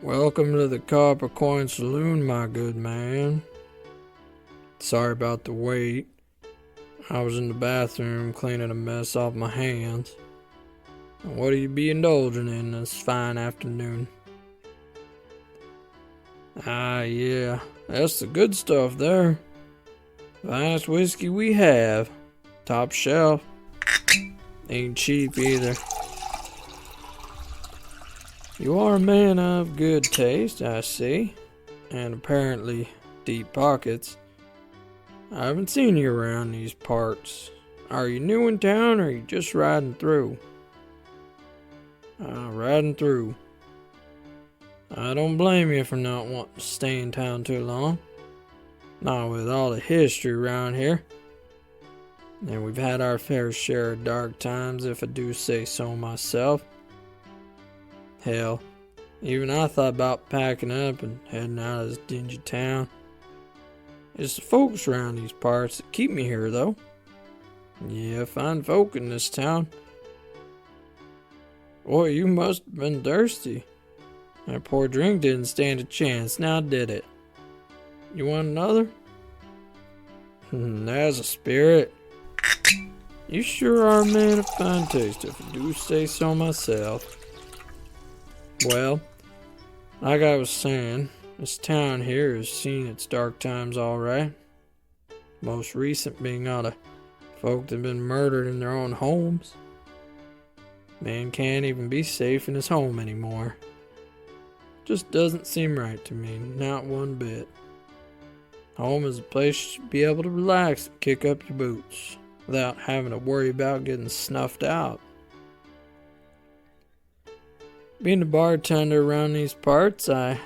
Welcome to the Copper Coin Saloon, my good man. Sorry about the wait. I was in the bathroom cleaning a mess off my hands. And what are you be indulging in this fine afternoon? Yeah, that's the good stuff there. Finest whiskey we have. Top shelf. Ain't cheap either. You are a man of good taste, I see, and apparently deep pockets. I haven't seen you around these parts. Are you new in town or are you just riding through? Riding through. I don't blame you for not wanting to stay in town too long. Not with all the history around here. And we've had our fair share of dark times, if I do say so myself. Hell, even I thought about packing up and heading out of this dingy town. It's the folks around these parts that keep me here, though. Yeah, fine folk in this town. Boy, you must have been thirsty. That poor drink didn't stand a chance, now did it? You want another? There's a spirit. You sure are a man of fine taste, if I do say so myself. Well, like I was saying, this town here has seen its dark times alright. Most recent being all the folk that have been murdered in their own homes. Man can't even be safe in his home anymore. Just doesn't seem right to me, not one bit. Home is a place you should be able to relax and kick up your boots without having to worry about getting snuffed out. Being a bartender around these parts, I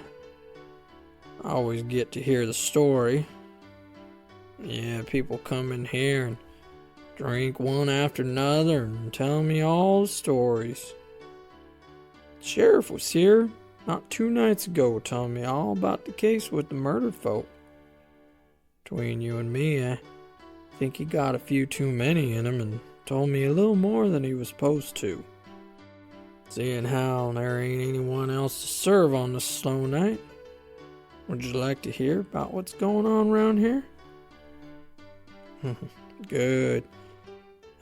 always get to hear the story. Yeah, people come in here and drink one after another and tell me all the stories. The sheriff was here not 2 nights ago telling me all about the case with the murdered folk. Between you and me, I think he got a few too many in him and told me a little more than he was supposed to. Seeing how there ain't anyone else to serve on this slow night, would you like to hear about what's going on around here? Good.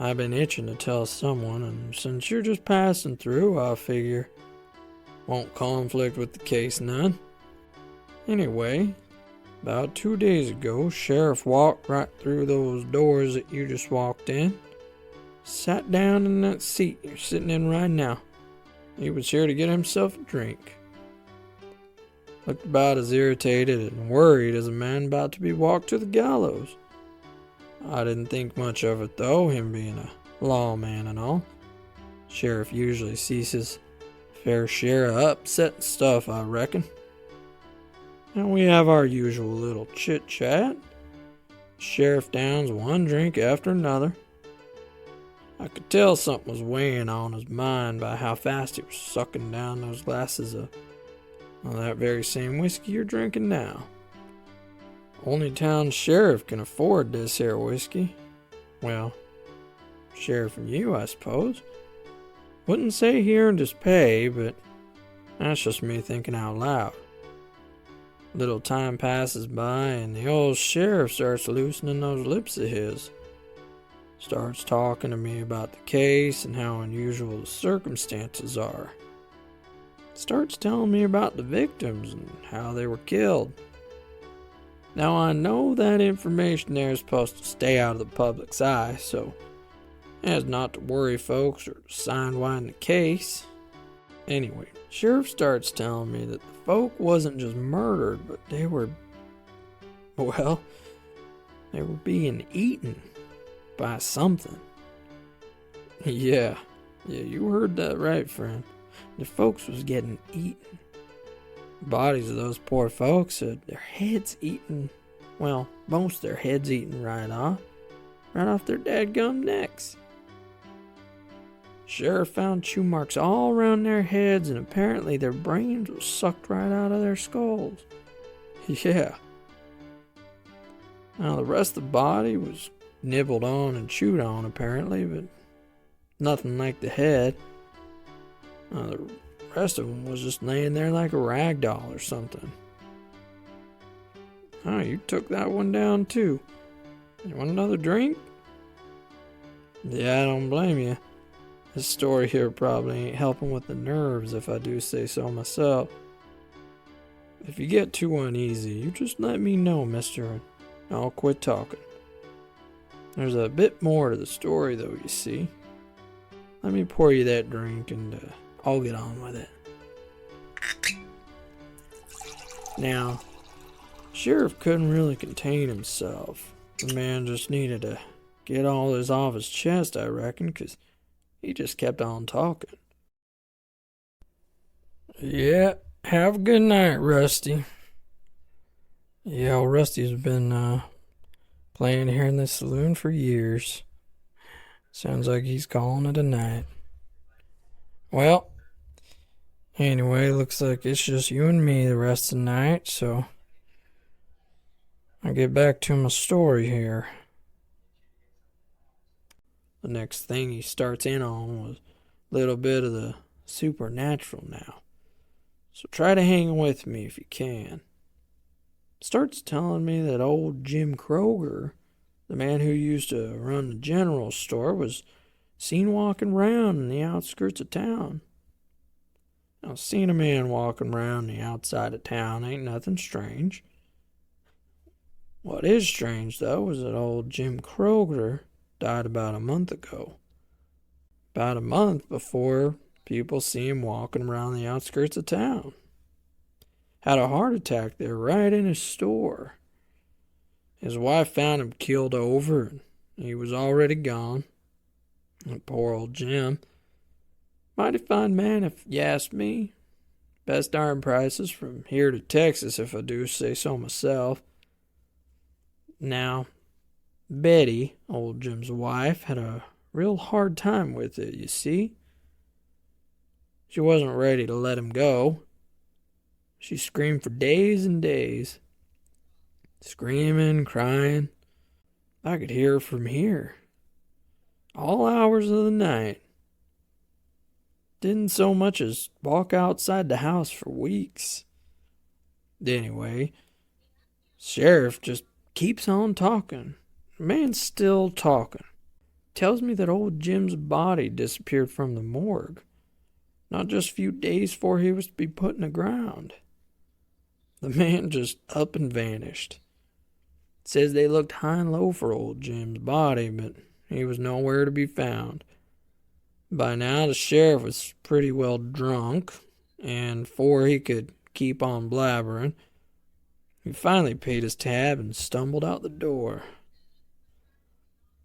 I've been itching to tell someone, and since you're just passing through, I figure won't conflict with the case none. Anyway, about 2 days ago, Sheriff walked right through those doors that you just walked in. Sat down in that seat you're sitting in right now. He was here to get himself a drink. Looked about as irritated and worried as a man about to be walked to the gallows. I didn't think much of it though, him being a lawman and all. Sheriff usually sees his fair share of upsetting stuff, I reckon. And we have our usual little chit-chat. Sheriff downs one drink after another. I could tell something was weighing on his mind by how fast he was sucking down those glasses of that very same whiskey you're drinking now. Only town sheriff can afford this here whiskey. Well, sheriff and you, I suppose. Wouldn't say he earned his pay, but that's just me thinking out loud. Little time passes by and the old sheriff starts loosening those lips of his. Starts talking to me about the case and how unusual the circumstances are. Starts telling me about the victims and how they were killed. Now I know that information there is supposed to stay out of the public's eye, so as not to worry folks or sidewind the case. Anyway, sheriff starts telling me that the folk wasn't just murdered, but they were being eaten by something. Yeah, you heard that right, friend. The folks was getting eaten. The bodies of those poor folks had their heads eaten. Well, most of their heads eaten right off their dadgum necks. Sheriff found chew marks all around their heads, and apparently their brains was sucked right out of their skulls. Yeah. Now the rest of the body was nibbled on and chewed on apparently, but nothing like the head. The The rest of them was just laying there like a rag doll or something. Oh, you took that one down too. You want another drink? Yeah, I don't blame you. This story here probably ain't helping with the nerves if I do say so myself. If you get too uneasy, you just let me know, mister, and I'll quit talking. There's a bit more to the story though, you see. Let me pour you that drink and I'll get on with it. Now, Sheriff couldn't really contain himself. The man just needed to get all this off his chest, I reckon, 'cause he just kept on talking. Yeah, have a good night, Rusty. Yeah, well, Rusty's been playing here in this saloon for years. Sounds like he's calling it a night. Well, anyway, looks like it's just you and me the rest of the night, so I'll get back to my story here. The next thing he starts in on was a little bit of the supernatural now. So try to hang with me if you can. Starts telling me that old Jim Kroger, the man who used to run the general store, was seen walking around in the outskirts of town. Now, seeing a man walking around the outside of town ain't nothing strange. What is strange, though, is that old Jim Kroger died about a month ago. About a month before people see him walking around the outskirts of town. Had a heart attack there right in his store. His wife found him keeled over and he was already gone. And poor old Jim. Mighty fine man if you ask me. Best darn prices from here to Texas if I do say so myself. Now, Betty, old Jim's wife, had a real hard time with it, you see. She wasn't ready to let him go. She screamed for days and days. Screaming, crying. I could hear her from here. All hours of the night. Didn't so much as walk outside the house for weeks. Anyway, Sheriff just keeps on talking. The man's still talking. Tells me that old Jim's body disappeared from the morgue. Not just a few days before he was to be put in the ground. The man just up and vanished. Says they looked high and low for old Jim's body, but he was nowhere to be found. By now the sheriff was pretty well drunk, and before he could keep on blabbering, he finally paid his tab and stumbled out the door.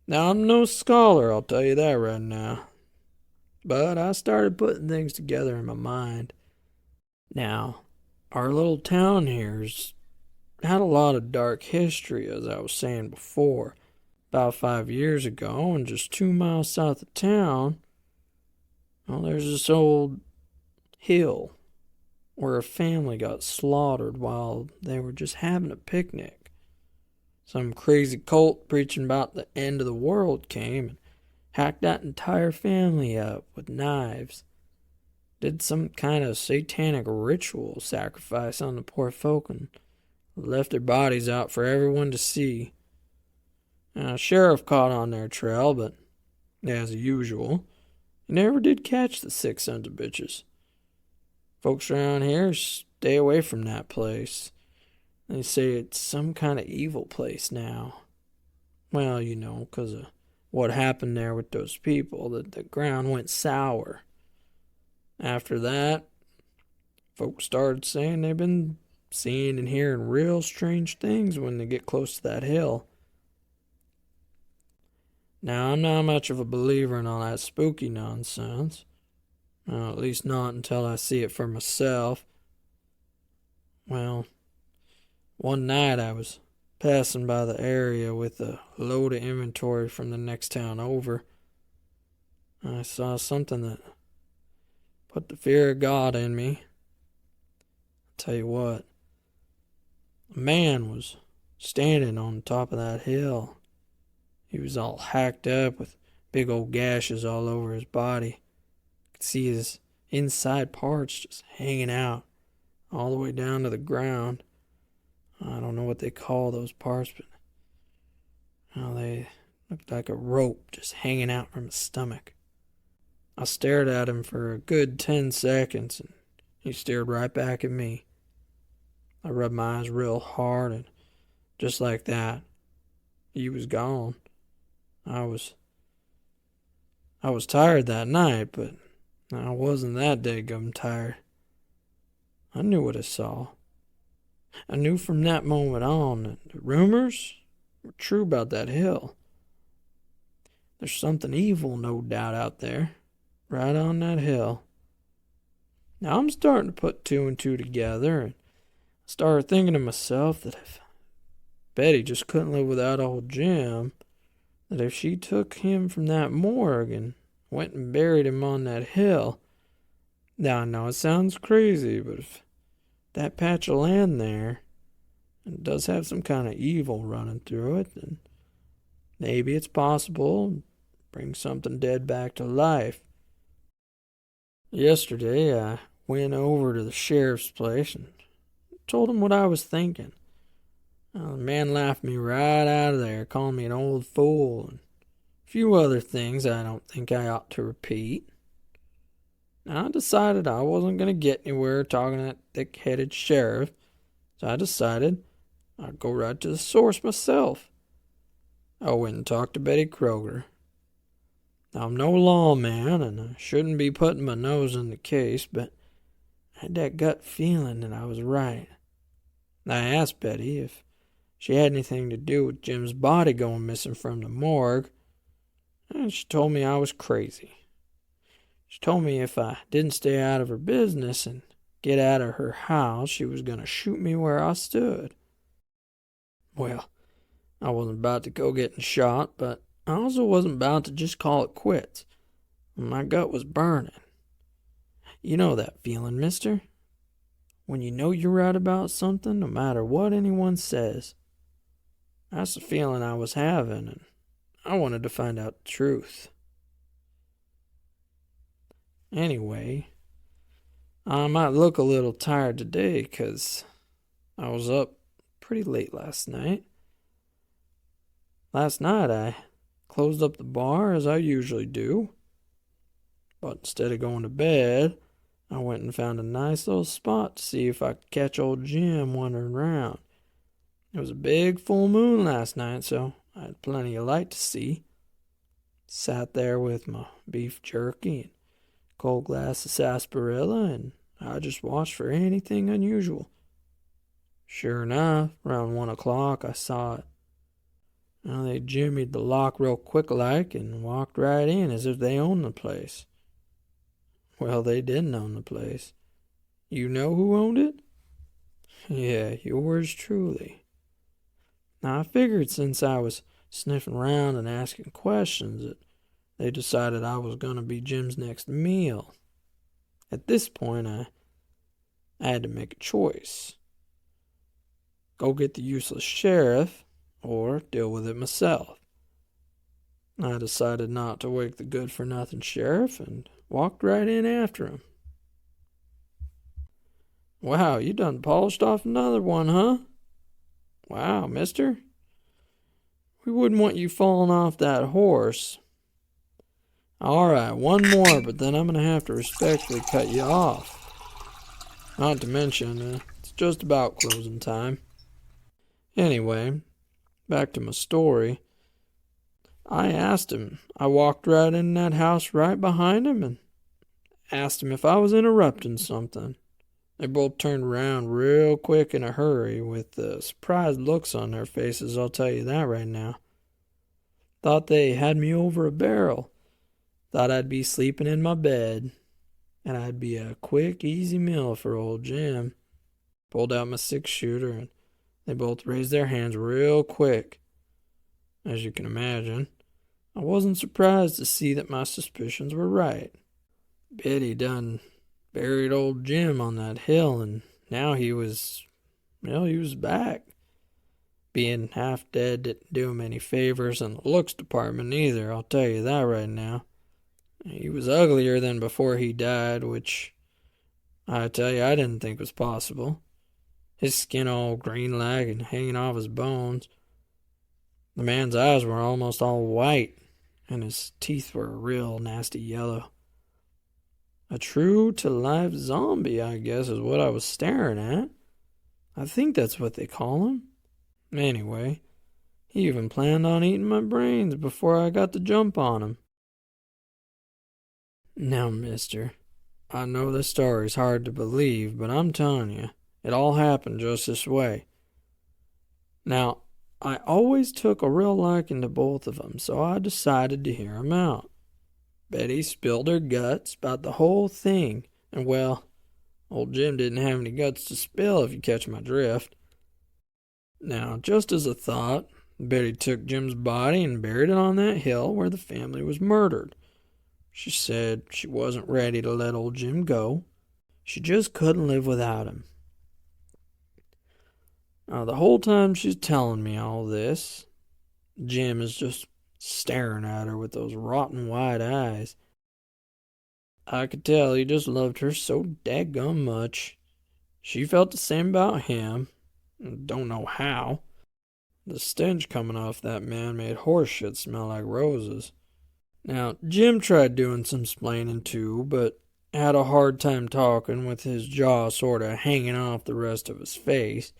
Now, I'm no scholar, I'll tell you that right now. But I started putting things together in my mind. Now, our little town here's had a lot of dark history, as I was saying before. About 5 years ago, and just 2 miles south of town, well, there's this old hill where a family got slaughtered while they were just having a picnic. Some crazy cult preaching about the end of the world came and hacked that entire family up with knives. Did some kind of satanic ritual sacrifice on the poor folk and left their bodies out for everyone to see. Now, sheriff caught on their trail, but as usual, he never did catch the sick sons of bitches. Folks around here stay away from that place. They say it's some kind of evil place now. Well, you know, 'cause of what happened there with those people, that the ground went sour. After that, folks started saying they've been seeing and hearing real strange things when they get close to that hill. Now, I'm not much of a believer in all that spooky nonsense. Well, at least not until I see it for myself. Well, one night I was passing by the area with a load of inventory from the next town over. I saw something that put the fear of God in me. I'll tell you what, a man was standing on top of that hill. He was all hacked up with big old gashes all over his body. I could see his inside parts just hanging out all the way down to the ground. I don't know what they call those parts, but they looked like a rope just hanging out from his stomach. I stared at him for a good 10 seconds, and he stared right back at me. I rubbed my eyes real hard, and just like that, he was gone. I was tired that night, but I wasn't that daggum tired. I knew what I saw. I knew from that moment on that the rumors were true about that hill. There's something evil, no doubt, out there, right on that hill. Now I'm starting to put two and two together, and I started thinking to myself that if Betty just couldn't live without old Jim, that if she took him from that morgue and went and buried him on that hill. Now I know it sounds crazy, but if that patch of land there and does have some kind of evil running through it, then maybe it's possible to bring something dead back to life. Yesterday I went over to the sheriff's place and told him what I was thinking. The man laughed me right out of there, calling me an old fool and a few other things I don't think I ought to repeat. Now, I decided I wasn't going to get anywhere talking to that thick-headed sheriff, so I decided I'd go right to the source myself. I went and talked to Betty Kroger. Now, I'm no lawman, and I shouldn't be putting my nose in the case, but I had that gut feeling that I was right. I asked Betty if she had anything to do with Jim's body going missing from the morgue, and she told me I was crazy. She told me if I didn't stay out of her business and get out of her house, she was going to shoot me where I stood. Well, I wasn't about to go getting shot, but I also wasn't about to just call it quits. My gut was burning. You know that feeling, mister? When you know you're right about something, no matter what anyone says. That's the feeling I was having, and I wanted to find out the truth. Anyway, I might look a little tired today because I was up pretty late last night. Last night I closed up the bar as I usually do, but instead of going to bed, I went and found a nice little spot to see if I could catch old Jim wandering around. It was a big full moon last night, so I had plenty of light to see. Sat there with my beef jerky and cold glass of sarsaparilla, and I just watched for anything unusual. Sure enough, around 1 o'clock I saw it. Now they jimmied the lock real quick-like and walked right in as if they owned the place. Well, they didn't own the place. You know who owned it? Yeah, yours truly. Now I figured since I was sniffing around and asking questions that they decided I was going to be Jim's next meal. At this point, I had to make a choice. Go get the useless sheriff or deal with it myself. I decided not to wake the good-for-nothing sheriff and walked right in after him. Wow, you done polished off another one, huh? Wow, mister. We wouldn't want you falling off that horse. All right, one more, but then I'm going to have to respectfully cut you off. Not to mention, it's just about closing time. Anyway, back to my story. I asked him. I walked right in that house right behind him and asked him if I was interrupting something. They both turned around real quick in a hurry with surprised looks on their faces, I'll tell you that right now. Thought they had me over a barrel. Thought I'd be sleeping in my bed, and I'd be a quick, easy meal for old Jim. Pulled out my 6-shooter, and they both raised their hands real quick. As you can imagine, I wasn't surprised to see that my suspicions were right. Betty done buried old Jim on that hill, and now he was back. Being half dead didn't do him any favors in the looks department either, I'll tell you that right now. He was uglier than before he died, which I tell you I didn't think was possible. His skin all green-like and hanging off his bones. The man's eyes were almost all white, and his teeth were a real nasty yellow. A true-to-life zombie, I guess, is what I was staring at. I think that's what they call him. Anyway, he even planned on eating my brains before I got the jump on him. Now, mister, I know this story's hard to believe, but I'm telling you, it all happened just this way. Now, I always took a real liking to both of them, so I decided to hear 'em out. Betty spilled her guts about the whole thing, and well, old Jim didn't have any guts to spill, if you catch my drift. Now, just as a thought, Betty took Jim's body and buried it on that hill where the family was murdered. She said she wasn't ready to let old Jim go. She just couldn't live without him. Now, the whole time she's telling me all this, Jim is just staring at her with those rotten white eyes. I could tell he just loved her so daggum much. She felt the same about him. Don't know how. The stench coming off that man made horse shit smell like roses. Now, Jim tried doing some splaining too, but had a hard time talking with his jaw sort of hanging off the rest of his face.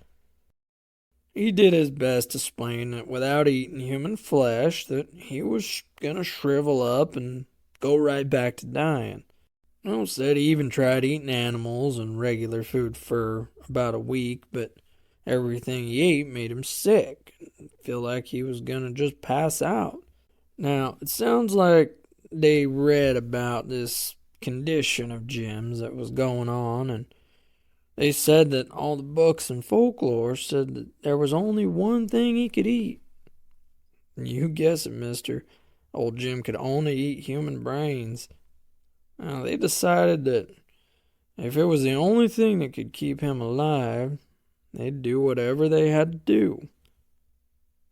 He did his best to explain that without eating human flesh, that he was gonna shrivel up and go right back to dying. Said he even tried eating animals and regular food for about a week, but everything he ate made him sick and feel like he was gonna just pass out. Now, it sounds like they read about this condition of Jim's that was going on, and they said that all the books and folklore said that there was only one thing he could eat. You guess it, mister. Old Jim could only eat human brains. Now, they decided that if it was the only thing that could keep him alive, they'd do whatever they had to do.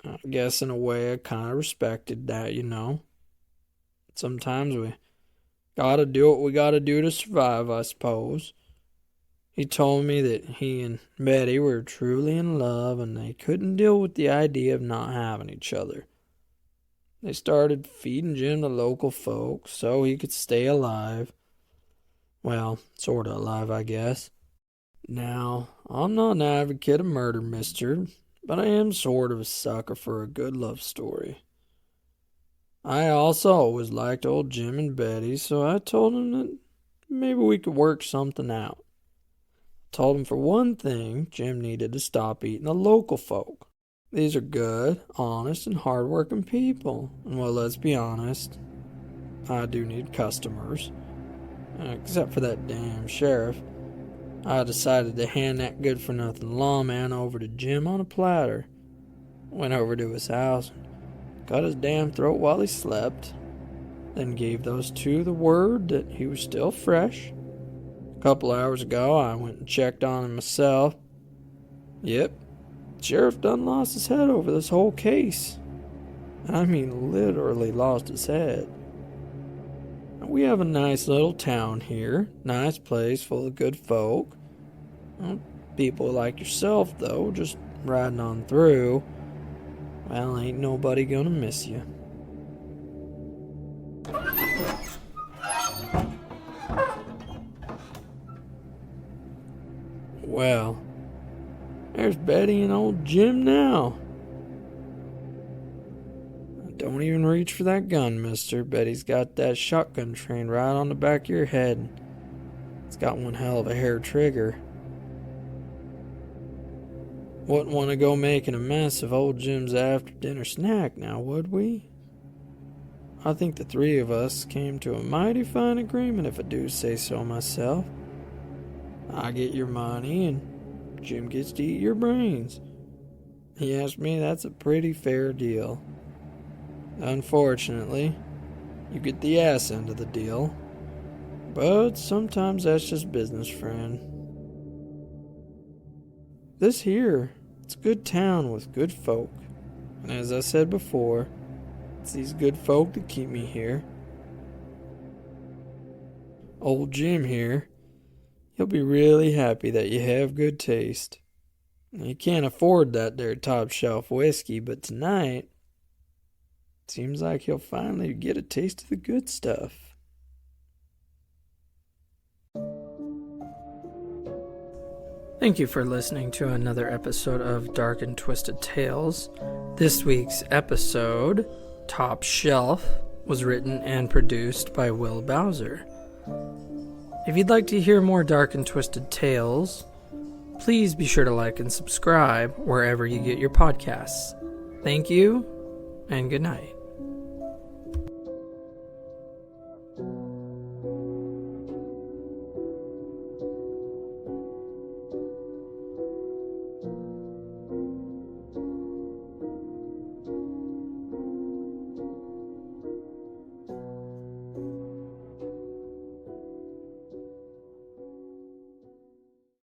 I guess in a way I kind of respected that, you know. Sometimes we gotta do what we gotta do to survive, I suppose. He told me that he and Betty were truly in love and they couldn't deal with the idea of not having each other. They started feeding Jim to local folks so he could stay alive. Well, sorta alive, I guess. Now, I'm not an advocate of murder, mister, but I am sort of a sucker for a good love story. I also always liked old Jim and Betty, so I told him that maybe we could work something out. Told him for one thing, Jim needed to stop eating the local folk. These are good, honest, and hard-working people. And well, let's be honest, I do need customers. Except for that damn sheriff. I decided to hand that good-for-nothing lawman over to Jim on a platter. Went over to his house, cut his damn throat while he slept, then gave those two the word that he was still fresh. A couple hours ago, I went and checked on him myself. Yep, the sheriff done lost his head over this whole case. I mean, literally lost his head. We have a nice little town here, nice place full of good folk. Well, people like yourself, though, just riding on through. Well, ain't nobody gonna miss you. Well, there's Betty and old Jim now. Don't even reach for that gun, mister. Betty's got that shotgun trained right on the back of your head. It's got one hell of a hair trigger. Wouldn't want to go making a mess of old Jim's after-dinner snack now, would we? I think the three of us came to a mighty fine agreement, if I do say so myself. I get your money, and Jim gets to eat your brains. He asked me, that's a pretty fair deal. Unfortunately, you get the ass end of the deal. But sometimes that's just business, friend. This here, it's a good town with good folk. And as I said before, it's these good folk that keep me here. old Jim here, he'll be really happy that you have good taste. You can't afford that there top shelf whiskey, but tonight, seems like he'll finally get a taste of the good stuff. Thank you for listening to another episode of Dark and Twisted Tales. This week's episode, Top Shelf, was written and produced by Will Bowser. If you'd like to hear more Dark and Twisted Tales, please be sure to like and subscribe wherever you get your podcasts. Thank you, and good night.